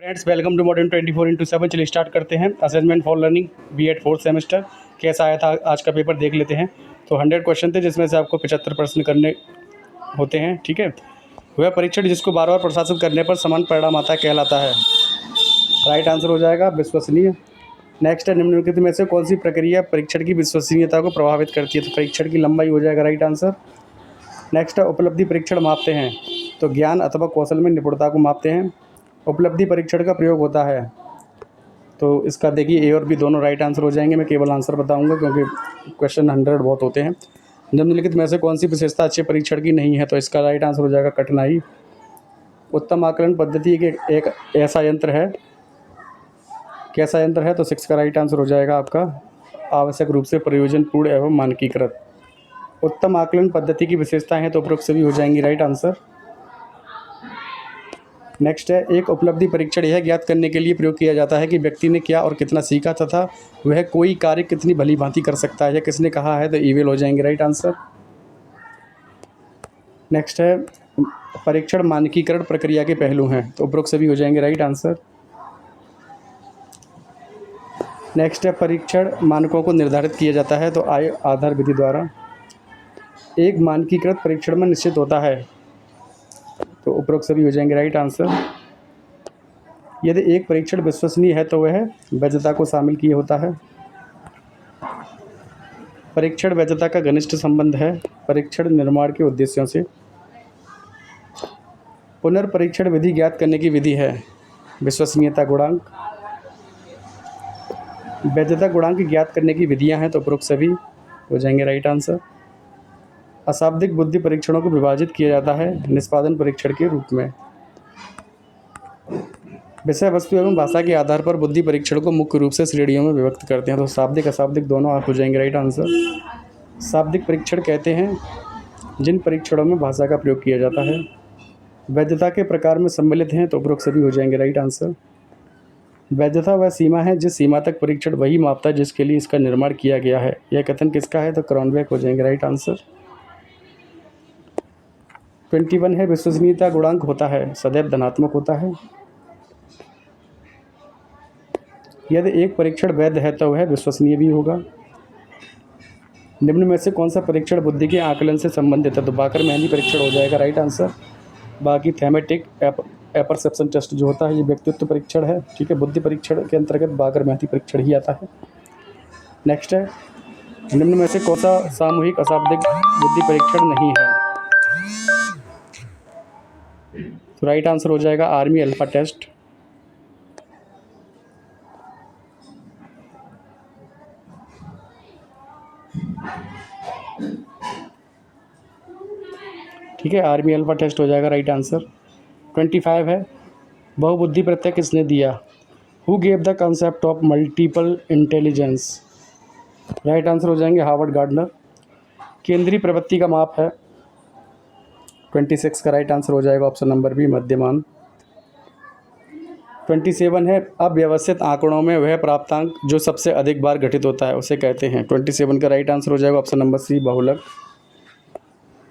Friends, welcome to modern 24x7। चलिए start करते हैं। Assessment for learning B.Ed 4th semester कैसा आया था आज का पेपर देख लेते हैं। तो 100 क्वेश्चन थे जिसमें से आपको 75 प्रश्न करने होते हैं। ठीक है, वह परीक्षण जिसको बार बार प्रशासित करने पर समान परिणाम आता है कहलाता है। राइट आंसर हो जाएगा विश्वसनीय। नेक्स्ट है, निम्नलिखित में से कौन सी प्रक्रिया परीक्षण की विश्वसनीयता को प्रभावित करती है। तो परीक्षण की लंबाई हो जाएगा राइट आंसर। नेक्स्ट है, उपलब्धि परीक्षण मापते हैं तो ज्ञान अथवा कौशल में निपुणता को मापते हैं। उपलब्धि परीक्षण का प्रयोग होता है तो इसका देखिए ए और बी दोनों राइट आंसर हो जाएंगे। मैं केवल आंसर बताऊंगा क्योंकि क्वेश्चन 100 बहुत होते हैं। निम्नलिखित में से कौन सी विशेषता अच्छे परीक्षण की नहीं है। तो इसका राइट आंसर हो जाएगा कठिनाई। उत्तम आकलन पद्धति एक ऐसा यंत्र है, कैसा यंत्र है। तो 6 का राइट आंसर हो जाएगा आपका आवश्यक रूप से प्रयोजनपूर्ण एवं मानकीकृत। उत्तम आकलन पद्धति की विशेषताएं हैं तो उपरोक्त सभी हो जाएंगी राइट आंसर। नेक्स्ट है, एक उपलब्धि परीक्षण यह ज्ञात करने के लिए प्रयोग किया जाता है कि व्यक्ति ने क्या और कितना सीखा तथा वह कोई कार्य कितनी भली भांति कर सकता है। यह किसने कहा है। तो ईवेल हो जाएंगे राइट आंसर। नेक्स्ट है, परीक्षण मानकीकरण प्रक्रिया के पहलू हैं तो उपरोक्त सभी हो जाएंगे राइट आंसर। नेक्स्ट है, परीक्षण मानकों को निर्धारित किया जाता है तो आय आधार विधि द्वारा। एक मानकीकृत परीक्षण में निश्चित होता है तो उपरोक्त सभी हो जाएंगे राइट आंसर। यदि एक परीक्षण विश्वसनीय है तो वह वैधता को शामिल किए होता है। परीक्षण वैधता का घनिष्ठ संबंध है परीक्षण निर्माण के उद्देश्यों से। पुनर्परीक्षण विधि ज्ञात करने की विधि है विश्वसनीयता गुणांक। वैधता गुणांक ज्ञात करने की विधियां हैं तो उपरोक्त सभी हो जाएंगे राइट आंसर। अशाब्दिक बुद्धि परीक्षणों को विभाजित किया जाता है निष्पादन परीक्षण के रूप में। विषय वस्तु एवं भाषा के आधार पर बुद्धि परीक्षण को मुख्य रूप से श्रेणियों में विभक्त करते हैं तो शाब्दिक अशाब्दिक दोनों आप हो जाएंगे राइट आंसर। शाब्दिक परीक्षण कहते हैं जिन परीक्षणों में भाषा का प्रयोग किया जाता है। वैधता के प्रकार में सम्मिलित हैं तो उपरोक्त सभी हो जाएंगे राइट आंसर। वैधता वह सीमा है जिस सीमा तक परीक्षण वही मापता है जिसके लिए इसका निर्माण किया गया है। यह कथन किसका है। तो क्रॉनबेक हो जाएंगे राइट आंसर। 21 है, विश्वसनीयता गुणांक होता है सदैव धनात्मक होता है। यदि एक परीक्षण वैध है तो वह विश्वसनीय भी होगा। निम्न में से कौन सा परीक्षण बुद्धि के आकलन से संबंधित है। तो बाकर मेहंदी परीक्षण हो जाएगा राइट आंसर। बाकी थैमेटिक एपरसेप्शन टेस्ट जो होता है ये व्यक्तित्व परीक्षण है। ठीक है, बुद्धि परीक्षण के अंतर्गत बाकर मेहंदी परीक्षण ही आता है। नेक्स्ट है, निम्न में से कौन सा सामूहिक अशाब्दिक बुद्धि परीक्षण नहीं है। तो राइट आंसर हो जाएगा आर्मी अल्फा टेस्ट। ठीक है, आर्मी अल्फा टेस्ट हो जाएगा राइट आंसर। 25 है, बहुबुद्धि प्रत्यय किसने दिया। Who gave the concept of multiple intelligence. Right answer हो जाएंगे हार्वर्ड गार्डनर। केंद्रीय प्रवृत्ति का माप है 26 का राइट आंसर हो जाएगा ऑप्शन नंबर बी मध्यमान। 27 है, अव्यवस्थित आंकड़ों में वह प्राप्तांक जो सबसे अधिक बार घटित होता है उसे कहते हैं। 27 का राइट आंसर हो जाएगा ऑप्शन नंबर सी बहुलक।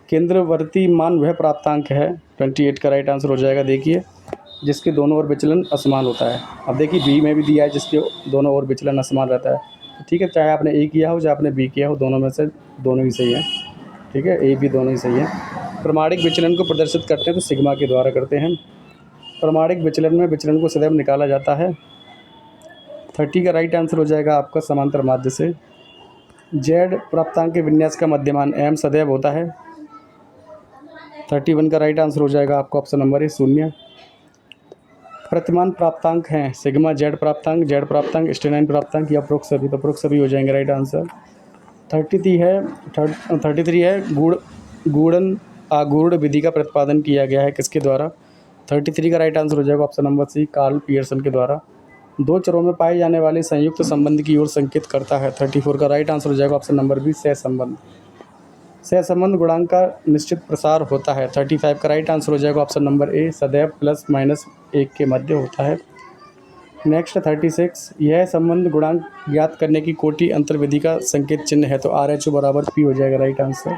केंद्रवर्ती मान वह प्राप्तांक है 28 का राइट आंसर हो जाएगा देखिए जिसके दोनों ओर विचलन असमान होता है। अब देखिए बी में भी दिया है जिसके दोनों ओर विचलन असमान रहता है। ठीक है, चाहे आपने ए किया हो चाहे आपने बी किया हो दोनों में से दोनों ही सही है। ठीक है, ए बी दोनों ही सही है। प्रमाणिक विचलन को प्रदर्शित करते हैं तो सिग्मा के द्वारा करते हैं। प्रमाणिक विचलन में विचलन को सदैव निकाला जाता है। 30 का राइट आंसर हो जाएगा आपका समांतर माध्य से। जेड प्राप्तांक के विन्यास का मध्यमान एम सदैव होता है। 31 का राइट आंसर हो जाएगा आपका ऑप्शन नंबर ए 0। प्रतिमान प्राप्तांक हैं सिग्मा जेड प्राप्तांक स्टेनाइन प्राप्तांक या उपरोक्त सभी। तो उपरोक्त सभी हो जाएंगे राइट आंसर। 33 है, गूढ़न आगूढ़ विधि का प्रतिपादन किया गया है किसके द्वारा। 33 का राइट आंसर हो जाएगा option number C Karl Pearson के द्वारा। दो चरों में पाए जाने वाले संयुक्त संबंध की ओर संकेत करता है। 34 का राइट आंसर हो जाएगा ऑप्शन नंबर बी सहसंबंध। सहसंबंध गुणांक का निश्चित प्रसार होता है। 35 का राइट आंसर हो जाएगा ऑप्शन नंबर ए सदैव ±1 के मध्य होता है। नेक्स्ट 36, यह संबंध गुणांक ज्ञात करने की कोटि अंतर्विधि का संकेत चिन्ह है तो RH बराबर P हो जाएगा राइट आंसर।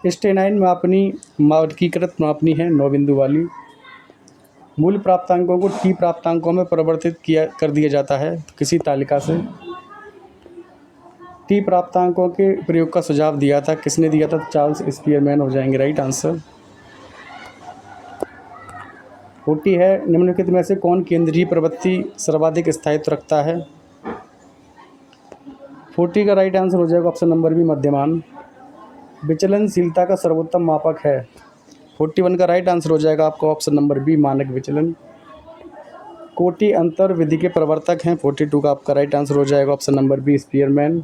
स्टेनाइन मापनी मानकीकृत मापनी है 9 बिंदु वाली। मूल प्राप्तांकों को टी प्राप्तांकों में परिवर्तित किया कर दिया जाता है किसी तालिका से। टी प्राप्तांकों के प्रयोग का सुझाव दिया था, किसने दिया था? चार्ल्स स्पीयरमैन हो जाएंगे राइट आंसर। 40 है, निम्नलिखित में से कौन केंद्रीय प्रवृत्ति सर्वाधिक स्थायित्व रखता है? 40 का राइट आंसर हो जाएगा ऑप्शन नंबर बी, मध्यमान। विचलनशीलता का सर्वोत्तम मापक है। 41 का राइट आंसर हो जाएगा आपका ऑप्शन नंबर बी, मानक विचलन। कोटि अंतर विधि के प्रवर्तक हैं। 42 का आपका राइट आंसर हो जाएगा ऑप्शन नंबर बी, स्पीयरमैन।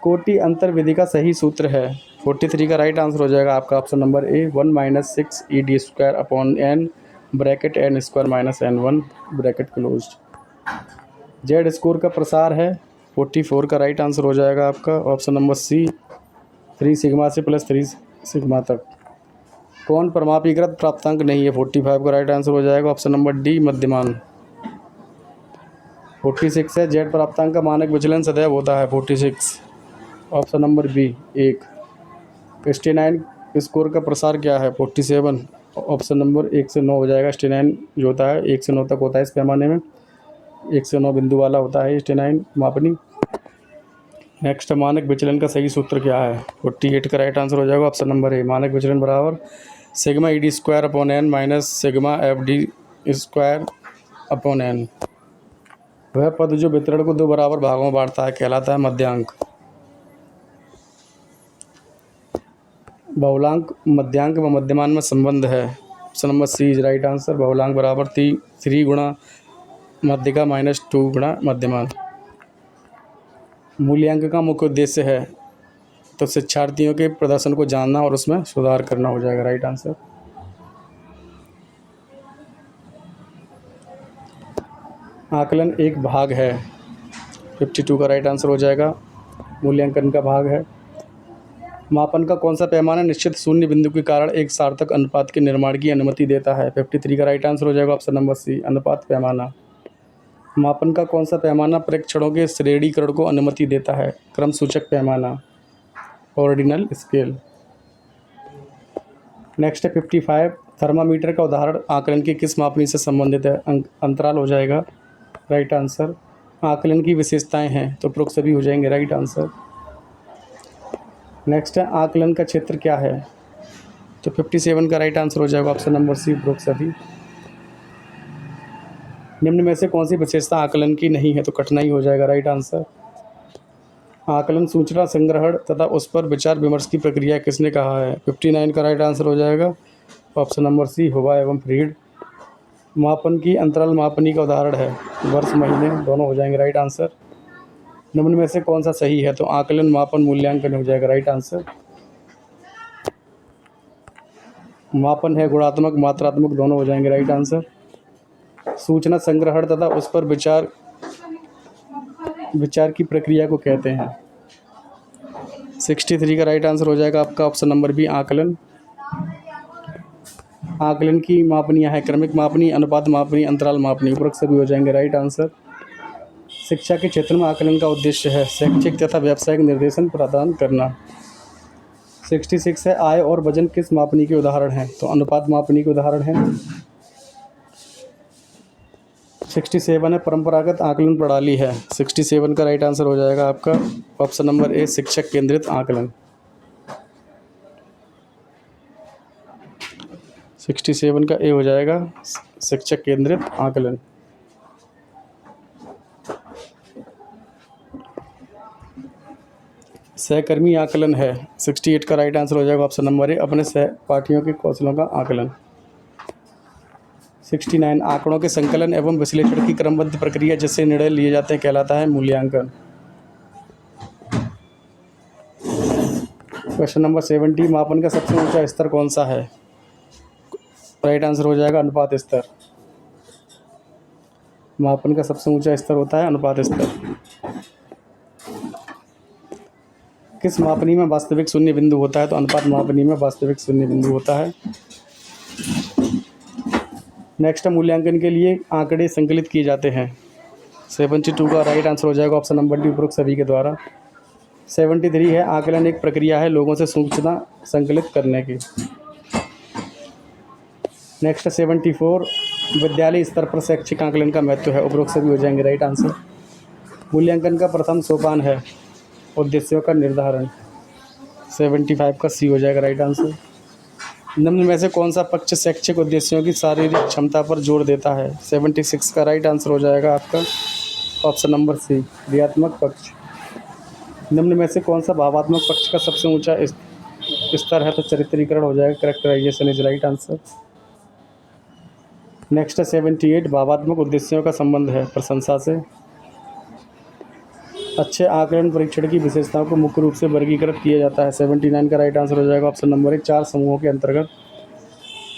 कोटि अंतर विधि का सही सूत्र है। 43 का राइट आंसर हो जाएगा आपका option number A, 1 - 6 ED² upon n bracket n² - n1 bracket closed. Z score का प्रसार है। 44 का राइट आंसर हो जाएगा आपका ऑप्शन नंबर सी, 3 सिग्मा से प्लस 3 सिग्मा तक। कौन परमापीकृत प्राप्तांक नहीं है? 45 का राइट आंसर हो जाएगा ऑप्शन नंबर डी, मध्यमान। 46 है, जेड प्राप्तांक का मानक विचलन सदैव होता है। 46 ऑप्शन नंबर बी, 1। स्टेनाइन स्कोर का प्रसार क्या है? 47 ऑप्शन नंबर 1 से 9 हो जाएगा। स्टेनाइन जो होता है 1 से 9 तक होता है इस पैमाने में, 1 से 9 बिंदु वाला होता है स्टेनाइन मापनी। नेक्स्ट, मानक विचलन का सही सूत्र क्या है? 48 का राइट आंसर हो जाएगा ऑप्शन नंबर ए, मानक विचलन बराबर sigma ED² upon n minus sigma FD² upon n। वह पद जो वितरण को 2 बराबर भागों में बांटता है कहलाता है मध्यांक। बहुलांक मध्यांक व मध्यमान में संबंध है। Option number C is right answer. बहुलांक बराबर 3 गुणा मध्यिका माइनस 2 गुणा मध्यमान। मूल्यांक का मुख्य उद्देश्य है तो शिक्षार्थियों के प्रदर्शन को जानना और उसमें सुधार करना हो जाएगा राइट आंसर। आकलन एक भाग है। 52 का राइट आंसर हो जाएगा, मूल्यांकन का भाग है। मापन का कौन सा पैमाना निश्चित शून्य बिंदु के कारण एक सार्थक अनुपात के निर्माण की अनुमति देता है? 53 का राइट आंसर हो जाएगा ऑप्शन नंबर सी, अनुपात पैमाना। मापन का कौन सा पैमाना प्रेक्षणों के श्रेणीकरण को अनुमति देता है? क्रम सूचक पैमाना, ऑर्डिनल स्केल। नेक्स्ट है 55, थर्मामीटर का उदाहरण आकलन की किस मापनी से संबंधित है? अंतराल हो जाएगा राइट आंसर। आकलन की विशेषताएं हैं तो उपरोक्त सभी हो जाएंगे राइट आंसर। नेक्स्ट है आकलन का क्षेत्र क्या है? तो 57 का राइट आंसर हो जाएगा ऑप्शन नंबर सी, उपरोक्त सभी। निम्न में से कौन सी विशेषता आकलन की नहीं है? तो कठिनाई हो जाएगा राइट आंसर। आकलन सूचना संग्रहण तथा उस पर विचार विमर्श की प्रक्रिया किसने कहा है? 59 का राइट आंसर हो जाएगा ऑप्शन नंबर सी, हुआ एवं फ्रीड। मापन की अंतराल मापनी का उदाहरण है वर्ष, महीने, दोनों हो जाएंगे राइट आंसर। निम्न में से कौन सा सही है? तो आकलन, मापन, मूल्यांकन हो जाएगा राइट आंसर। मापन है गुणात्मक, मात्रात्मक, दोनों हो जाएंगे राइट आंसर। सूचना संग्रहण तथा उस पर विचार की प्रक्रिया को कहते हैं। 63 का राइट आंसर हो जाएगा आपका ऑप्शन नंबर बी, आकलन। आकलन की मापनियाँ है क्रमिक मापनी, अनुपात मापनी, अंतराल मापनी, उपरोक्त सभी हो जाएंगे राइट आंसर। शिक्षा के क्षेत्र में आकलन का उद्देश्य है शैक्षिक तथा व्यावसायिक निर्देशन प्रदान करना। 66 है, आय और वजन किस मापनी के उदाहरण हैं? तो अनुपात मापनी के उदाहरण हैं। 67 है, परंपरागत आकलन प्रणाली है। 67 का राइट आंसर हो जाएगा आपका ऑप्शन नंबर ए, शिक्षक केंद्रित आकलन। 67 का ए हो जाएगा शिक्षक केंद्रित आकलन। सहकर्मी आकलन है। 68 का राइट आंसर हो जाएगा ऑप्शन नंबर ए, अपने सहपाठियों के कौशलों का आकलन। 69 आंकड़ों के संकलन एवं विश्लेषण की क्रमबद्ध प्रक्रिया जिससे निर्णय लिए जाते हैं कहलाता है मूल्यांकन। क्वेश्चन नंबर 70, मापन का सबसे ऊंचा स्तर कौन सा है? राइट आंसर हो जाएगा अनुपात स्तर। मापन का सबसे ऊंचा स्तर होता है अनुपात स्तर। किस मापनी में वास्तविक शून्य बिंदु होता है? तो अनुपात मापनी में वास्तविक शून्य बिंदु होता है। नेक्स्ट, मूल्यांकन के लिए आंकड़े संकलित किए जाते हैं। 72 का राइट आंसर हो जाएगा ऑप्शन नंबर डी, उपरोक्त सभी के द्वारा। 73 है, आकलन एक प्रक्रिया है लोगों से सूचना संकलित करने की। नेक्स्ट 74, विद्यालय स्तर पर शैक्षिक आकलन का महत्व है, उपरोक्त सभी हो जाएंगे राइट आंसर। मूल्यांकन का प्रथम सोपान है उद्देश्यों का निर्धारण, 75 का सी हो जाएगा राइट आंसर। निम्न में से कौन सा पक्ष शैक्षिक उद्देश्यों की शारीरिक क्षमता पर जोर देता है, 76 का राइट आंसर हो जाएगा आपका ऑप्शन नंबर सी, क्रियात्मक पक्ष। निम्न में से कौन सा भावात्मक पक्ष का सबसे ऊंचा स्तर है, तो चरित्रीकरण हो जाएगा, characterization is right answer. Next है 78, भावात्मक उद्देश्यों का संबंध है प्रशंसा से। अच्छे आकलन परीक्षण की विशेषताओं को मुख्य रूप से वर्गीकृत किया जाता है, 79 का राइट आंसर हो जाएगा ऑप्शन नंबर एक, 4 समूहों के अंतर्गत।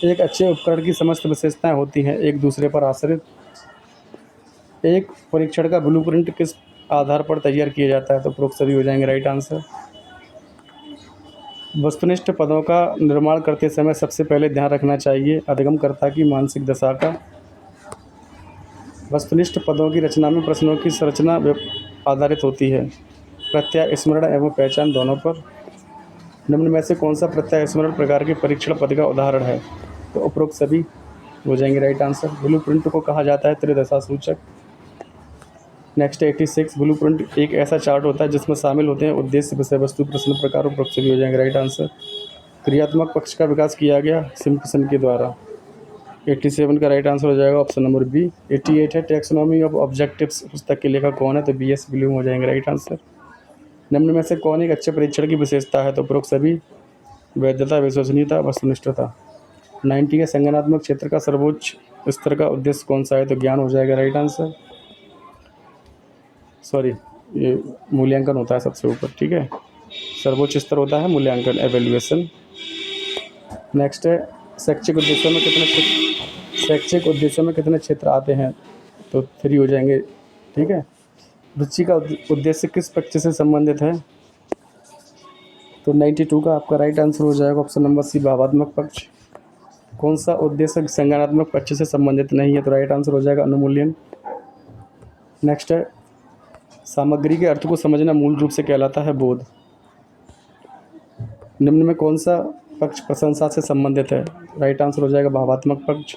एक अच्छे उपकरण की समस्त विशेषताएं होती हैं एक दूसरे पर आश्रित। एक परीक्षण का ब्लूप्रिंट किस आधार पर तैयार किया जाता है, तो उपरोक्त सभी हो जाएंगे राइट आंसर। वस्तुनिष्ठ पदों का निर्माण करते समय सबसे पहले ध्यान रखना चाहिए अधिगमकर्ता की मानसिक दशा का। वस्तुनिष्ठ पदों की रचना में प्रश्नों की संरचना आधारित होती है, प्रत्यय स्मरण एवं पहचान दोनों पर। निम्न में से कौन सा प्रत्यय स्मरण प्रकार के परीक्षण पद का उदाहरण है, तो उपरोक्त सभी हो जाएंगे राइट आंसर। ब्लूप्रिंट को कहा जाता है त्रिदशा सूचक। नेक्स्ट 86, ब्लूप्रिंट एक ऐसा चार्ट होता है जिसमें शामिल होते हैं उद्देश्य, विषय वस्तु, प्रश्न प्रकार, उपरोक्त सभी हो जाएंगे राइट आंसर। क्रियात्मक पक्ष का विकास किया गया सिम्पसन के द्वारा, 87 का राइट आंसर हो जाएगा ऑप्शन नंबर बी। 88 है टैक्सोनॉमी ऑफ ऑब्जेक्टिव्स पुस्तक के लेखक कौन है, तो BS ब्लूम हो जाएंगे राइट आंसर। निम्न में से कौन एक अच्छे परीक्षण की विशेषता है, तो उपरोक्त सभी, वैधता, विश्वसनीयता, वस्तुनिष्ठता। 90 है संज्ञानात्मक क्षेत्र का सर्वोच्च स्तर का उद्देश्य कौन सा है, तो ज्ञान हो जाएगा राइट आंसर। सॉरी, ये मूल्यांकन होता है सबसे ऊपर, ठीक है, सर्वोच्च स्तर होता है मूल्यांकन, एवेल्युएशन। नेक्स्ट है शैक्षिक उद्देश्यों में कितने क्षेत्र आते हैं, तो 3 हो जाएंगे, ठीक है। रुचि का उद्देश्य किस पक्ष से संबंधित है, तो 92 का आपका राइट आंसर हो जाएगा ऑप्शन नंबर सी, भावात्मक पक्ष। कौन सा उद्देश्य संज्ञानात्मक पक्ष से संबंधित नहीं है, तो राइट आंसर हो जाएगा अनुमूल्यन। नेक्स्ट है सामग्री के अर्थ को समझना मूल रूप से कहलाता है बोध। निम्न में कौन सा पक्ष प्रशंसा से संबंधित है, राइट आंसर हो जाएगा भावात्मक पक्ष।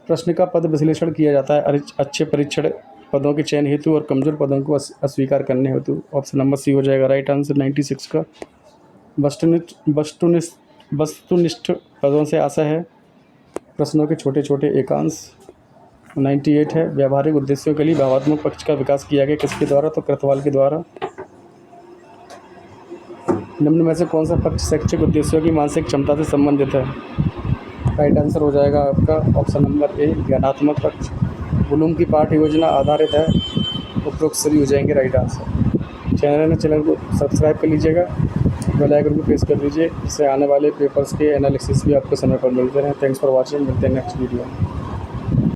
प्रश्न का पद विश्लेषण किया जाता है अच्छे परीक्षण पदों के चयन हेतु और कमजोर पदों को अस्वीकार करने हेतु, ऑप्शन नंबर सी हो जाएगा राइट आंसर 96 का। वस्तुनिष्ठ पदों से आशा है प्रश्नों के छोटे छोटे एकांश, 98 है व्यावहारिक उद्देश्यों के लिए भावात्मक पक्ष का विकास किया गया किसके द्वारा, तो कृतवाल के द्वारा। निम्न में से कौन सा पक्ष शैक्षिक उद्देश्यों की मानसिक क्षमता से संबंधित है, राइट आंसर हो जाएगा आपका ऑप्शन नंबर ए, ज्ञानात्मक पक्ष। ब्लूम की पाठ्य योजना आधारित है, उपरोक्त सभी हो जाएंगे राइट आंसर। चैनल को सब्सक्राइब कर लीजिएगा, बेल आइकन को प्रेस कर लीजिए, इससे आने वाले पेपर्स के एनालिसिस भी आपको समय पर मिलते रहें। थैंक्स फॉर वॉचिंग, मिलते हैं नेक्स्ट वीडियो।